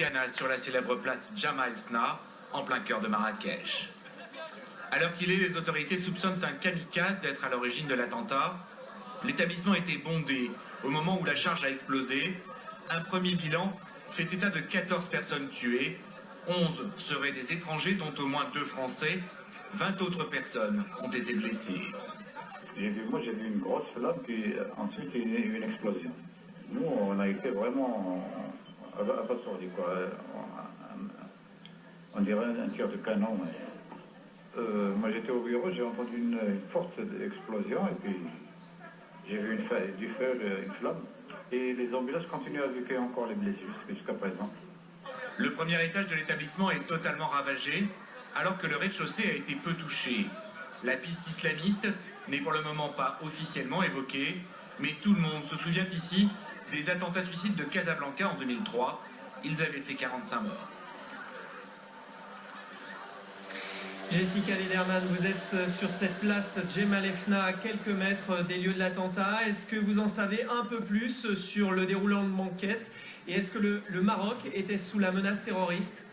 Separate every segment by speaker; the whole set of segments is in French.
Speaker 1: Ghana sur la célèbre place Jemaa el-Fna, en plein cœur de Marrakech. À l'heure qu'il est, les autorités soupçonnent un kamikaze d'être à l'origine de l'attentat. L'établissement était bondé au moment où la charge a explosé. Un premier bilan fait état de 14 personnes tuées. 11 seraient des étrangers, dont au moins 2 Français. 20 autres personnes ont été blessées.
Speaker 2: J'ai vu une grosse flamme, puis ensuite il y a eu une explosion. Nous, on a été vraiment abasourdis, quoi. On dirait un tir de canon. Moi, j'étais au bureau, j'ai entendu une forte explosion, et puis j'ai vu du feu, une flamme. Et les ambulances continuent à évacuer encore les blessés jusqu'à présent.
Speaker 1: Le premier étage de l'établissement est totalement ravagé, alors que le rez-de-chaussée a été peu touché. La piste islamiste n'est pour le moment pas officiellement évoquée, mais tout le monde se souvient ici des attentats suicides de Casablanca en 2003. Ils avaient fait 45 morts.
Speaker 3: Jessica Lederman, vous êtes sur cette place Jemaa el-Fna, à quelques mètres des lieux de l'attentat. Est-ce que vous en savez un peu plus sur le déroulement de l'enquête? Et est-ce que le Maroc était sous la menace terroriste?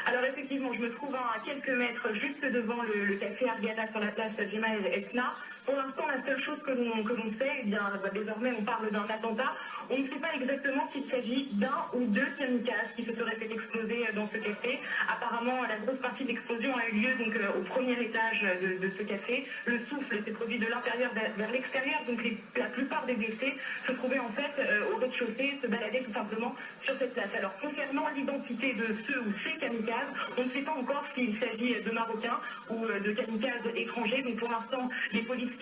Speaker 4: Alors effectivement, je me trouve à quelques mètres juste devant le café Argana sur la place Jemaa el-Fna. Pour l'instant, la seule chose que l'on sait, eh bien, désormais on parle d'un attentat. On ne sait pas exactement s'il s'agit d'un ou deux kamikazes qui se seraient fait exploser dans ce café. Apparemment, la grosse partie de l'explosion a eu lieu donc, au premier étage de ce café. Le souffle s'est produit de l'intérieur vers l'extérieur, donc la plupart des blessés se trouvaient en fait au rez-de-chaussée, se baladaient tout simplement sur cette place. Alors concernant l'identité de ceux ou ces kamikazes, on ne sait pas encore s'il s'agit de Marocains ou de kamikazes étrangers. Donc pour l'instant, les policiers